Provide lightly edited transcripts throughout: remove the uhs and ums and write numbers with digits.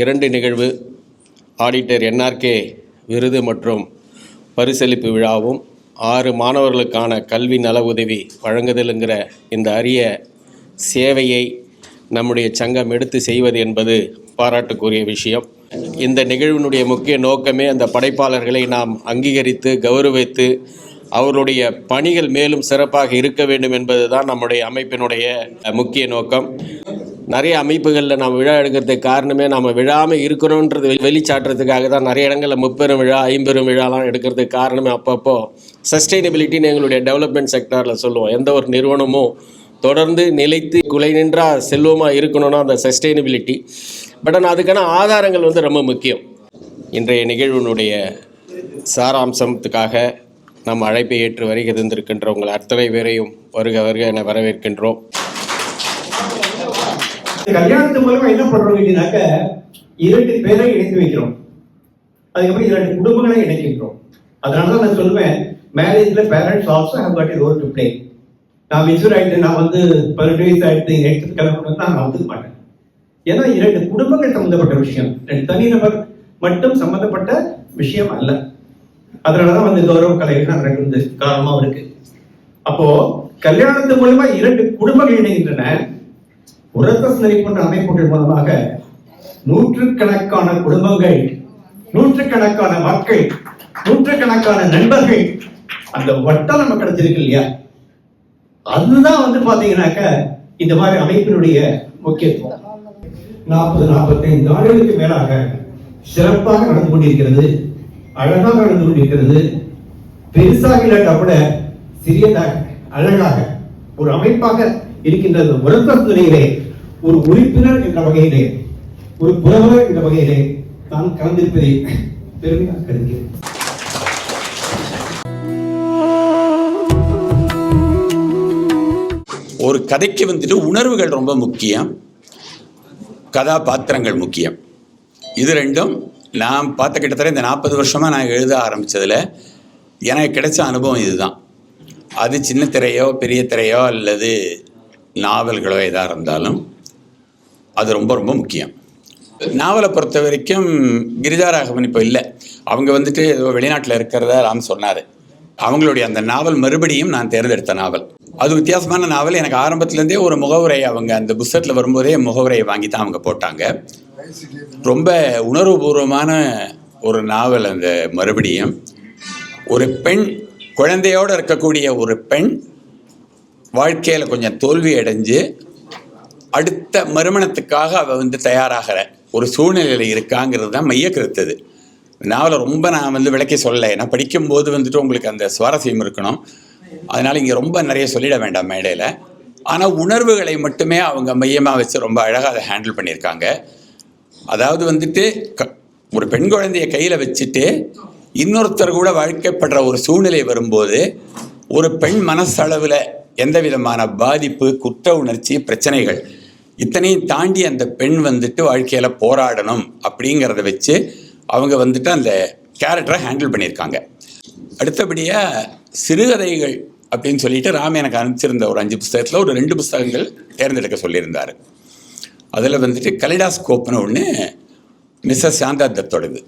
இரண்டு நிகழ்வு, auditor NRK விருது மற்றும் பரிசளிப்பு விழாவும் 6 மாணவர்களுக்கான கல்வி நல உதவி வழங்குதலுங்கிற இந்த அரிய சேவையை நம்முடைய சங்கம் எடுத்து செய்வது என்பது பாராட்டுக்குரிய விஷயம். இந்த நிகழ்வினுடைய முக்கிய நோக்கமே அந்த படைப்பாளர்களை நாம் அங்கீகரித்து கௌரவித்து அவருடைய பணிகள் மேலும் சிறப்பாக இருக்க வேண்டும் என்பது தான் நம்முடைய அமைப்பினுடைய முக்கிய நோக்கம். நிறைய அமைப்புகளில் நாம் விழா எடுக்கிறதுக்கு காரணமே நம்ம விழாமல் இருக்கிறோன்றது வெளிச்சாட்டுறதுக்காக தான். நிறைய இடங்களில் 30 விழா 50 விழாலாம் எடுக்கிறதுக்கு காரணமே அப்பப்போ சஸ்டைனபிலிட்டின்னு எங்களுடைய டெவலப்மெண்ட் செக்டாரில் சொல்லுவோம். எந்த ஒரு நிறுவனமும் தொடர்ந்து நிலைத்து குலை நின்றா செல்வமாக இருக்கணும்னா அந்த சஸ்டைனபிலிட்டி. பட் ஆனால் அதுக்கான ஆதாரங்கள் ரொம்ப முக்கியம். இன்றைய நிகழ்வினுடைய சாராம்சத்துக்காக நம் அழைப்பை ஏற்று வருகை தந்திருக்கின்ற உங்கள் அத்தனை பேரையும் வருக வருக என வரவேற்கின்றோம். கல்யாணத்து மூலமா என்ன பண்றோம் அப்படின்னாக்க 2 பேரை இணைத்து வைக்கிறோம், அதுக்கப்புறம் 2 குடும்பங்களை இணைக்கின்றோம். அதனாலதான் நான் சொல்லுவேன், மேரேஜ்ல parents also have got a role to play. நான் மெச்சூர் ஆயிட்டு நான் 18 வயசு ஆயிட்டு எடுத்து கல்யாணம் நான் ஒத்துக்க மாட்டேன். ஏன்னா 2 குடும்பங்கள் சம்பந்தப்பட்ட விஷயம், 2 தனிநபர் மட்டும் சம்பந்தப்பட்ட விஷயம் அல்ல. அதனாலதான் கௌரவ கலைகள் நடக்கிறது காரணமா இருக்கு. அப்போ கல்யாணத்து மூலமா 2 குடும்பங்கள் இணைகின்றன. உரத்தசனரி போன்ற அமைப்புகள் மூலமாக நூற்றுக்கணக்கான குடும்பங்கள், நூற்றுக்கணக்கான மக்கள், நூற்றுக்கணக்கான நண்பர்கள், அந்த வட்டம் நம்ம கிடைச்சிருக்கு இல்லையா? அதுதான் பாத்தீங்கன்னாக்க இந்த மாதிரி அமைப்பினுடைய முக்கியத்துவம். 40-45 ஆண்டுகளுக்கு மேலாக சிறப்பாக நடந்து கொண்டிருக்கிறது, அழகாக நடந்து கொண்டிருக்கிறது. பெருசாக இல்லாட்டா கூட சிறியதாக அழகாக ஒரு அமைப்பாக இருக்கின்றது. உரத்தசனரியிலே ஒரு உறுப்பினர் என்ற வகையிலே, ஒரு புலவர் என்ற வகையிலே நான் கலந்திருப்பதை பெருமையாக கருதுகிறேன். ஒரு கதைக்கு உணர்வுகள் ரொம்ப முக்கியம், கதாபாத்திரங்கள் முக்கியம். இது ரெண்டும் நான் பார்த்த கிட்டத்தட்ட இந்த 40 வருஷமாக நான் எழுத ஆரம்பித்ததில் எனக்கு கிடைச்ச அனுபவம் இதுதான். அது சின்ன திரையோ பெரிய திரையோ அல்லது நாவல்களோ எதாக இருந்தாலும் அது ரொம்ப ரொம்ப முக்கியம். நாவலை பொறுத்த வரைக்கும் கிரிஜாராகவன் இப்போ இல்லை, அவங்க ஏதோ வெளிநாட்டில் இருக்கிறதா ராம் சொன்னார். அவங்களுடைய அந்த நாவல் மறுபடியும் நான் தேர்ந்தெடுத்த நாவல். அது வித்தியாசமான நாவல். எனக்கு ஆரம்பத்துலேருந்தே ஒரு முகவுரை, அவங்க அந்த புத்தகத்தில் வரும்போதே முகவுரையை வாங்கி தான் அவங்க போட்டாங்க. ரொம்ப உணர்வுபூர்வமான ஒரு நாவல் அந்த மறுபடியும். ஒரு பெண், குழந்தையோடு இருக்கக்கூடிய ஒரு பெண் வாழ்க்கையில் கொஞ்சம் தோல்வி அடைஞ்சு அடுத்த மறுமணத்துக்காக அவள் தயாராகிற ஒரு சூழ்நிலையில் இருக்காங்கிறது தான் மைய கருத்தது. நாவலை ரொம்ப நான் விளக்கி சொல்லலை, ஏன்னா படிக்கும்போது உங்களுக்கு அந்த சுவாரஸ்யம் இருக்கணும். அதனால் இங்கே ரொம்ப நிறைய சொல்லிட வேண்டாம் மேடையில். ஆனால் உணர்வுகளை மட்டுமே அவங்க மையமாக வச்சு ரொம்ப அழகாக அதை ஹேண்டில் பண்ணியிருக்காங்க. அதாவது ஒரு பெண் குழந்தைய கையில் வச்சுட்டு இன்னொருத்தர் கூட வாழ்க்கைப்படுற ஒரு சூழ்நிலை வரும்போது ஒரு பெண் மனசளவில் எந்த விதமான பாதிப்பு, குற்ற உணர்ச்சி, பிரச்சனைகள் இத்தனையும் தாண்டி அந்த பெண் வாழ்க்கையில் போராடணும் அப்படிங்கிறத வச்சு அவங்க அந்த கேரக்டரை ஹேண்டில் பண்ணியிருக்காங்க. அடுத்தபடியாக சிறுகதைகள் அப்படின்னு சொல்லிட்டு ராம் எனக்கு அனுப்பிச்சிருந்த ஒரு 5 புத்தகத்தில் ஒரு 2 புத்தகங்கள் தேர்ந்தெடுக்க சொல்லியிருந்தார். அதில் கலிடாஸ்கோப்னு ஒன்று மிஸ்ஸஸ் சாந்தா தத்தோடது.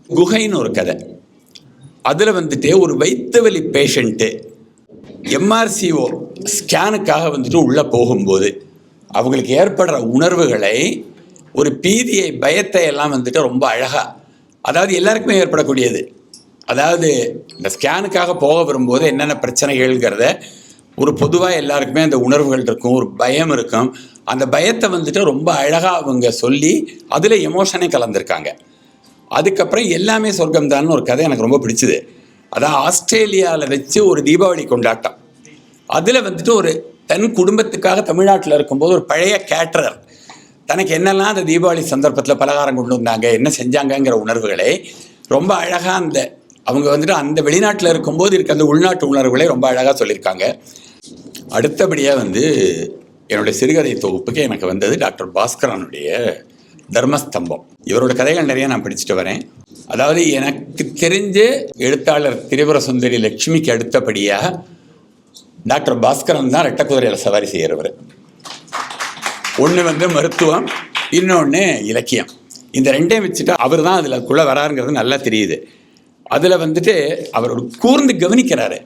குகைன்னு ஒரு கதை. அதில் ஒரு வயிற்று வலி பேஷண்ட்டு MRCO ஸ்கேனுக்காக உள்ளே போகும்போது அவங்களுக்கு ஏற்படுற உணர்வுகளை, ஒரு பீதியை, பயத்தை எல்லாம் ரொம்ப அழகாக, அதாவது எல்லாருக்குமே ஏற்படக்கூடியது. அதாவது இந்த ஸ்கேனுக்காக போக வரும்போது என்னென்ன பிரச்சனைகள்ங்கிறத ஒரு பொதுவாக எல்லாருக்குமே அந்த உணர்வுகள் இருக்கும், ஒரு பயம் இருக்கும். அந்த பயத்தை ரொம்ப அழகாக அவங்க சொல்லி அதில் எமோஷனே கலந்துருக்காங்க. அதுக்கப்புறம் எல்லாமே சொர்க்கம்தான்னு ஒரு கதை எனக்கு ரொம்ப பிடிச்சிது. அதான் ஆஸ்திரேலியாவில் வச்சு ஒரு தீபாவளி கொண்டாட்டம். அதில் ஒரு தன் குடும்பத்துக்காக தமிழ்நாட்டில் இருக்கும்போது ஒரு பழைய கேட்டரர் தனக்கு என்னெல்லாம் அந்த தீபாவளி சந்தர்ப்பத்தில் பலகாரம் கொண்டு வந்தாங்க, என்ன செஞ்சாங்கங்கிற உணர்வுகளை ரொம்ப அழகாக அவங்க வந்துட்டு அந்த வெளிநாட்டில் இருக்கும்போது இருக்க அந்த உள்நாட்டு உணர்வுகளை ரொம்ப அழகாக சொல்லியிருக்காங்க. அடுத்தபடியாக என்னுடைய சிறுகதை தொகுப்புக்கு எனக்கு வந்தது டாக்டர் பாஸ்கரனுடைய தர்மஸ்தம்பம். இவரோட கதைகள் நிறைய நான் படிச்சுட்டு வரேன். அதாவது எனக்கு தெரிஞ்ச எழுத்தாளர் திரிபுர சுந்தரி லட்சுமிக்கு அடுத்தபடியாக டாக்டர் பாஸ்கரன் தான் ரெட்டை குதிரையில் சவாரி செய்கிறவர். ஒன்று மருத்துவம், இன்னொன்று இலக்கியம். இந்த ரெண்டையும் வச்சுட்டு அவர் தான் அதில் வராருங்கிறது நல்லா தெரியுது. அதில் அவர் கூர்ந்து கவனிக்கிறாரு.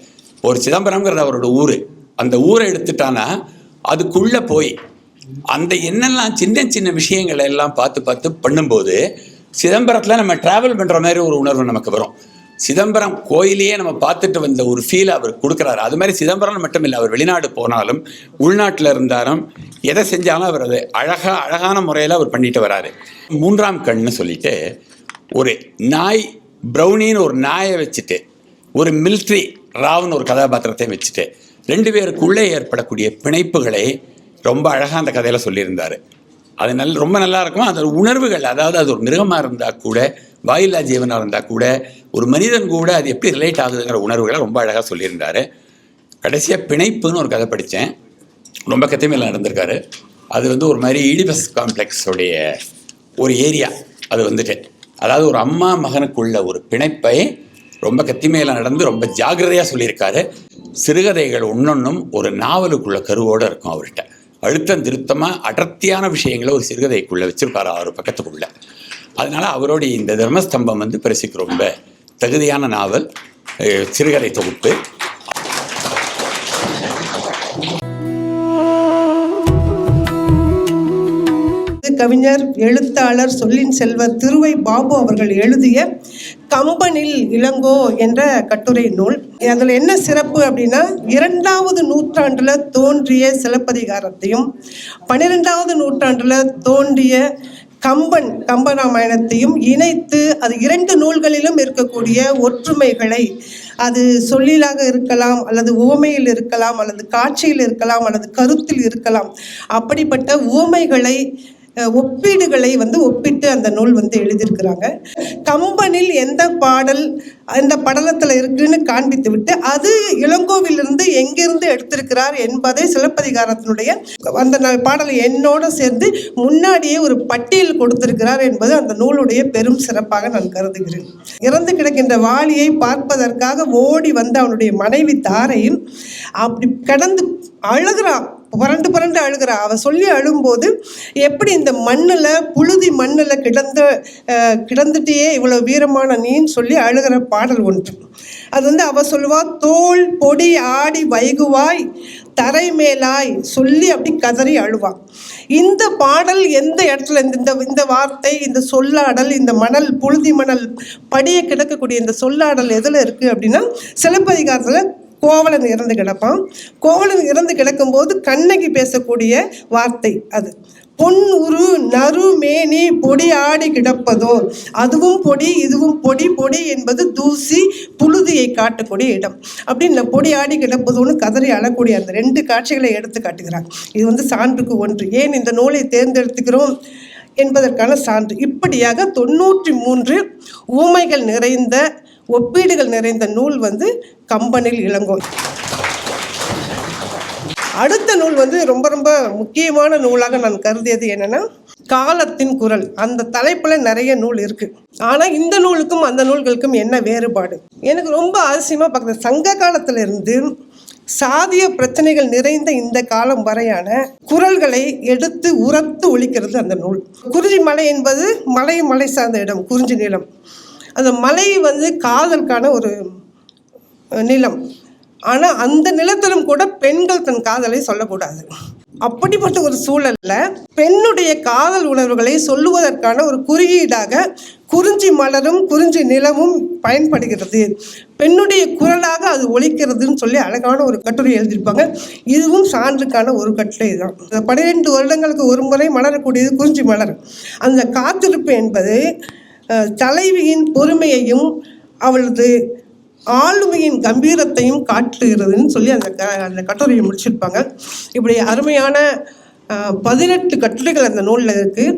ஒரு சிதம்பரம்ங்கிறது அவரோட ஊர். அந்த ஊரை எடுத்துட்டானா அதுக்குள்ளே போய் அந்த என்னெல்லாம் சின்ன சின்ன விஷயங்களை எல்லாம் பார்த்து பண்ணும்போது சிதம்பரத்தில் நம்ம ட்ராவல் பண்ணுற மாதிரி ஒரு உணர்வு நமக்கு வரும். சிதம்பரம் கோயிலையே நம்ம பார்த்துட்டு வந்த ஒரு ஃபீல் அவர் கொடுக்குறாரு. அது மாதிரி சிதம்பரம் மட்டும் இல்லை, அவர் வெளிநாடு போனாலும் உள்நாட்டில் இருந்தாலும் எதை செஞ்சாலும் அவர் அது அழகான முறையில் அவர் பண்ணிட்டு வராரு. மூன்றாம் கண்ணுன்னு சொல்லிட்டு ஒரு நாய் ப்ரௌனின்னு ஒரு நாயை வச்சுட்டு ஒரு மிலிட்ரி ராவ்னு ஒரு கதாபாத்திரத்தை வச்சுட்டு 2 பேருக்குள்ளே ஏற்படக்கூடிய பிணைப்புகளை ரொம்ப அழகாக அந்த கதையில் சொல்லியிருந்தார். அது ரொம்ப நல்லா இருக்கும். அந்த உணர்வுகள், அதாவது அது ஒரு மிருகமாக இருந்தால் கூட, வாயில்லா ஜீவனாக இருந்தால் கூட, ஒரு மனிதன் கூட அது எப்படி ரிலேட் ஆகுதுங்கிற உணர்வுகளை ரொம்ப அழகாக சொல்லியிருந்தார். கடைசியாக பிணைப்புன்னு ஒரு கதை படித்தேன். ரொம்ப கத்திமையில் நடந்திருக்காரு. அது ஒரு மாதிரி ஈடிபஸ் காம்ப்ளெக்ஸோடைய ஒரு ஏரியா. அது அதாவது ஒரு அம்மா மகனுக்குள்ள ஒரு பிணைப்பை ரொம்ப கத்திமையில் நடந்து ரொம்ப ஜாக்கிரதையாக சொல்லியிருக்காரு. சிறுகதைகள் ஒன்றொன்றும் ஒரு நாவலுக்குள்ள கருவோடு இருக்கும். அவர்கிட்ட அழுத்தம் திருத்தமாக அடர்த்தியான விஷயங்களை ஒரு சிறுகதைக்குள்ளே வச்சுருப்பார் 6 பக்கத்துக்குள்ளே. அதனால் அவருடைய இந்த தர்மஸ்தம்பம் பரிசுக்கு ரொம்ப தகுதியான நாவல், சிறுகதை தொகுப்பு. கவிஞர் எழுத்தாளர் சொல்லின் செல்வர் திருவை பாபு அவர்கள் எழுதிய கம்பனில் இளங்கோ என்ற கட்டுரை நூல். அதில் என்ன சிறப்பு அப்படின்னா, 2வது நூற்றாண்டில் தோன்றிய சிலப்பதிகாரத்தையும் 12வது நூற்றாண்டில் தோன்றிய கம்பராமாயணத்தையும் இணைத்து அது 2 நூல்களிலும் இருக்கக்கூடிய ஒற்றுமைகளை, அது சொல்லிலாக இருக்கலாம், அல்லது உவமையில் இருக்கலாம், அல்லது காட்சியில் இருக்கலாம், அல்லது கருத்தில் இருக்கலாம், அப்படிப்பட்ட உவமைகளை ஒப்பீடுகளை ஒப்பிட்டு அந்த நூல் எழுதியிருக்கிறாங்க. கம்பனில் எந்த பாடல் அந்த படலத்தில் இருக்குன்னு காண்பித்து விட்டு அது இளங்கோவிலிருந்து எங்கிருந்து எடுத்திருக்கிறார் என்பதை சிலப்பதிகாரத்தினுடைய அந்த பாடலை என்னோடு சேர்ந்து முன்னாடியே ஒரு பட்டியல் கொடுத்திருக்கிறார் என்பது அந்த நூலுடைய பெரும் சிறப்பாக நான் கருதுகிறேன். இறந்து கிடக்கின்ற வாலியை பார்ப்பதற்காக ஓடி வந்த அவனுடைய மனைவி தாரையும் அப்படி கடந்து அழுகிறான், புரண்டு அழுகிறா. அவ சொல்லி அழும்போது எப்படி இந்த மண்ணில் புழுதி மண்ணில் கிடந்துட்டே இவ்வளோ வீரமான நீன்னு சொல்லி அழுகிற பாடல் ஒன்று. அது அவ சொல்லுவா, தோல் பொடி ஆடி வைகுவாய் தரை மேலாய் சொல்லி அப்படி கதறி அழுவான். இந்த பாடல் எந்த இடத்துல இந்த வார்த்தை, இந்த சொல்லாடல், இந்த மணல் புழுதி மணல் படிய கிடக்கக்கூடிய இந்த சொல்லாடல் எதில் இருக்குது அப்படின்னா, சிலப்பதிகாரத்தில் கோவலன் இறந்து கிடப்பான். கோவலன் இறந்து கிடக்கும்போது கண்ணகி பேசக்கூடிய வார்த்தை அது. பொன் உரு நறு மேனி பொடி ஆடி கிடப்பதோ, அதுவும் பொடி இதுவும் பொடி. பொடி என்பது தூசி புழுதியை காட்டக்கூடிய இடம். அப்படின்னு பொடி ஆடி கிடப்பதோன்னு கதறி அழக்கூடிய அந்த 2 காட்சிகளை எடுத்து காட்டுகிறாங்க. இது சான்றுக்கு ஒன்று. ஏன் இந்த நூலை தேர்ந்தெடுத்துக்கிறோம் என்பதற்கான சான்று. இப்படியாக 93 ஊமைகள் நிறைந்த ஒப்பீடுகள் நிறைந்த நூல் கம்பனில் இளங்கோ. அடுத்த நூல் ரொம்ப ரொம்ப முக்கியமான நூலாக நான் கருதியது என்னன்னா, காலத்தின் குரல். அந்த தலைப்புல நிறைய நூல் இருக்கு. ஆனா இந்த நூலுக்கும் அந்த நூல்களுக்கும் என்ன வேறுபாடு எனக்கு ரொம்ப அதிசயமா பார்க்குறது. சங்க காலத்துல இருந்து சாதிய பிரச்சனைகள் நிறைந்த இந்த காலம் வரையான குரல்களை எடுத்து உரத்து ஒலிக்கிறது அந்த நூல். குறிஞ்சி மலை என்பது மலை சார்ந்த இடம், குறிஞ்சி நிலம். அந்த மலை காதலுக்கான ஒரு நிலம். ஆனால் அந்த நிலத்திலும் கூட பெண்கள் தன் காதலை சொல்லக்கூடாது. அப்படிப்பட்ட ஒரு சூழல்ல பெண்ணுடைய காதல் உணர்வுகளை சொல்லுவதற்கான ஒரு குறியீடாக குறிஞ்சி மலரும் குறிஞ்சி நிலமும் பயன்படுகிறது. பெண்ணுடைய குரலாக அது ஒலிக்கிறதுன்னு சொல்லி அழகான ஒரு கட்டுரை எழுதியிருப்பாங்க. இதுவும் சான்றுக்கான ஒரு கட்டுரை தான். 12 வருடங்களுக்கு ஒரு முறை மலரக்கூடியது குறிஞ்சி மலர். அந்த காத்திருப்பு என்பது தலைவியின் பொறுமையையும் அவளது ஆளுமையின் கம்பீரத்தையும் காட்டுகிறதுன்னு சொல்லி அந்த கட்டுரையை முடிச்சிருப்பாங்க. இப்படி அருமையான 18 கட்டுரைகள் அந்த நூலில் இருக்குது.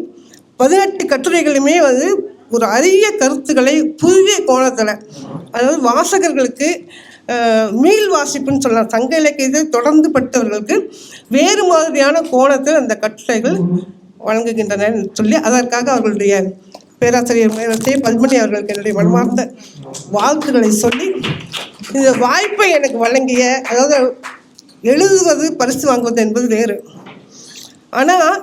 18 கட்டுரைகளுமே வந்து ஒரு அரிய கருத்துக்களை புதிய கோணத்தில், அதாவது வாசகர்களுக்கு மீள் வாசிப்புன்னு சொல்லலாம், சங்க இலக்கியத்தை தொடர்ந்து படித்தவர்களுக்கு வேறு மாதிரியான கோணத்தில் அந்த கட்டுரைகள் வழங்குகின்றன சொல்லி அதற்காக அவர்களுடைய பேராசிரியர் மேலத்தை பத்மனி அவர்களுக்கு என்னுடைய மனமார்ந்த வாழ்த்துக்களை சொல்லி இந்த வாய்ப்பை எனக்கு வழங்கிய, அதாவது எழுதுவது பரிசு வாங்குவது என்பது வேறு, ஆனால்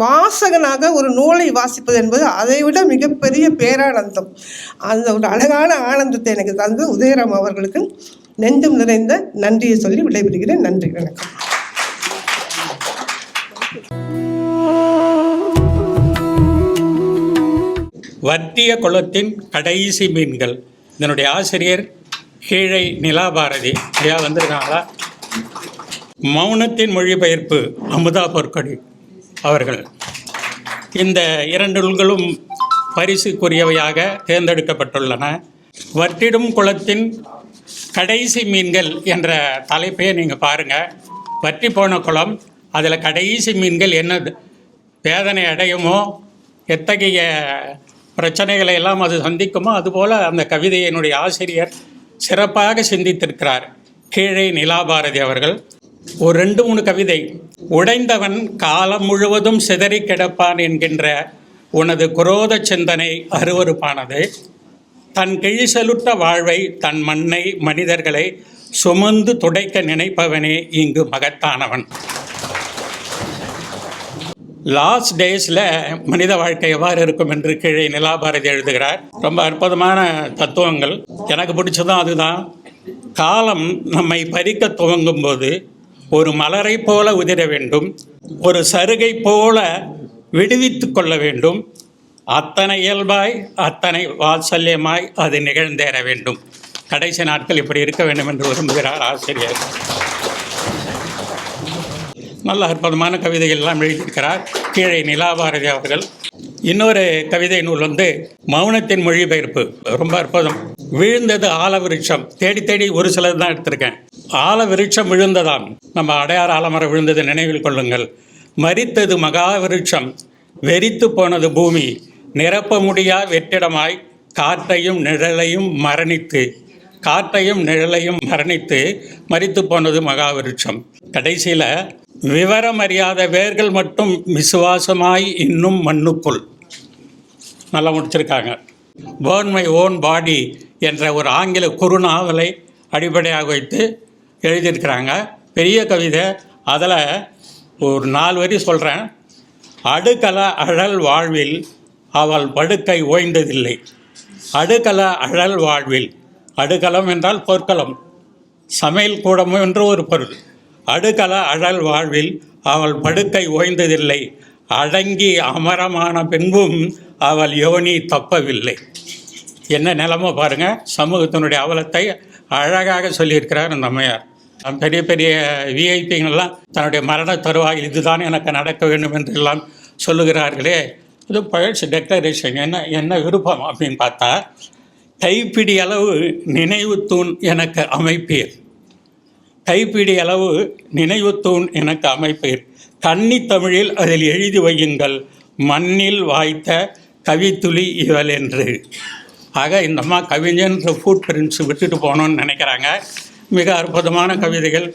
வாசகனாக ஒரு நூலை வாசிப்பது என்பது அதைவிட மிகப்பெரிய பேரானந்தம். அந்த ஒரு அழகான ஆனந்தத்தை எனக்கு தந்து உதயராம் அவர்களுக்கு நெஞ்சம் நிறைந்த நன்றியை சொல்லி விடைபெறுகிறேன். நன்றி, வணக்கம். வற்றிய குளத்தின் கடைசி மீன்கள். இதனுடைய ஆசிரியர் கீழை நிலாபாரதி ஐயா வந்திருக்காங்களா? மௌனத்தின் மொழிபெயர்ப்பு அமுதா பொற்கொடி அவர்கள். இந்த 2 நூல்களும் பரிசுக்குரியவையாக தேர்ந்தெடுக்கப்பட்டுள்ளன. வற்றிடும் குளத்தின் கடைசி மீன்கள் என்ற தலைப்பையை நீங்கள் பாருங்கள். வற்றி போன குளம், அதில் கடைசி மீன்கள் என்ன வேதனை அடையுமோ, எத்தகைய பிரச்சனைகளை எல்லாம் அது சந்திக்குமோ, அதுபோல் அந்த கவிதையினுடைய ஆசிரியர் சிறப்பாக சிந்தித்திருக்கிறார் கீழே நிலாபாரதி அவர்கள். ஒரு 2-3 கவிதை. உடைந்தவன் காலம் முழுவதும் சிதறி கிடப்பான் என்கின்ற உனது குரோத சிந்தனை அருவருப்பானது. தன் கிழிசலுற்ற வாழ்வை, தன் மண்ணை, மனிதர்களை சுமந்து துடைக்க நினைப்பவனே இங்கு மகத்தானவன். லாஸ்ட் டேஸில் மனித வாழ்க்கை எவ்வாறு இருக்கும் என்று கீழே நிலாபாரதி எழுதுகிறார். ரொம்ப அற்புதமான தத்துவங்கள். எனக்கு பிடிச்சதும் அதுதான். காலம் நம்மை பறிக்க துவங்கும் போது ஒரு மலரை போல உதிர வேண்டும், ஒரு சருகை போல விடுவித்து கொள்ள வேண்டும். அத்தனை இயல்பாய், அத்தனை வாத்சல்யமாய் அது நிகழ்ந்தேற வேண்டும். கடைசி நாட்கள் இப்படி இருக்க வேண்டும் என்று விரும்புகிறார் ஆசிரியர். நல்ல அற்புதமான கவிதைகள் எல்லாம் எழுதியிருக்கிறார் கீழே நிலாபாரதி அவர்கள். இன்னொரு கவிதை நூல் மௌனத்தின் மொழிபெயர்ப்பு, ரொம்ப அற்புதம். விழுந்தது ஆலவிருட்சம். தேடி தேடி ஒரு சிலர் தான் எடுத்திருக்கேன். ஆலவிருட்சம் விழுந்ததாம். நம்ம அடையாறு ஆலமரம் விழுந்தது நினைவில் கொள்ளுங்கள். மரித்தது மகாவிருட்சம், வெறித்து போனது பூமி, நிரப்ப முடியா வெற்றிடமாய் காற்றையும் நிழலையும் மரணித்து மரித்து போனது மகாவிருட்சம். கடைசியில் விவரம் அறியாத வேர்கள் மட்டும் விசுவாசமாய் இன்னும் மண்ணுக்குள். நல்லா முடிச்சிருக்காங்க. பர்ன் மை ஓன் பாடி என்ற ஒரு ஆங்கில குறுநாவலை அடிப்படையாக வைத்து எழுதியிருக்கிறாங்க. பெரிய கவிதை. அதில் ஒரு 4 வரி சொல்கிறேன். அடுக்கல அழல் வாழ்வில் அவள் படுக்கை ஓய்ந்ததில்லை. அடுக்கல அழல் வாழ்வில், அடுக்கலம் என்றால் பொற்களம், சமையல் கூடம் என்று ஒரு பொருள். அடுக்கல அழல் வாழ்வில் அவள் படுக்கை ஓய்ந்ததில்லை. அடங்கி அமரமான பின்பும் அவள் யோனி தப்பவில்லை. என்ன நிலைமை பாருங்கள். சமூகத்தினுடைய அவலத்தை அழகாக சொல்லியிருக்கிறார் இந்த அம்மையார். பெரிய பெரிய விஐபிங்கள்லாம் தன்னுடைய மரண தருவாயில் இதுதான் எனக்கு நடக்க வேண்டும் என்று எல்லாம் சொல்லுகிறார்களே, இது பழசு டெக்ளரேஷன். என்ன விருப்பம் அப்படின்னு பார்த்தா, கைப்பிடி அளவு நினைவு தூண் எனக்கு அமைப்பீர், கைப்பிடி அளவு நினைவு தூண் எனக்கு அமைப்பீர், கன்னி தமிழில் அதில் எழுதி வையுங்கள், மண்ணில் வாய்த்த கவித்துளி இவள் என்று. ஆக இந்த அம்மா கவிஞன்ற ஃபுட் பிரிண்ட்ஸ் விட்டுட்டு போகணும்னு நினைக்கிறாங்க. மிக அற்புதமான கவிதைகள்.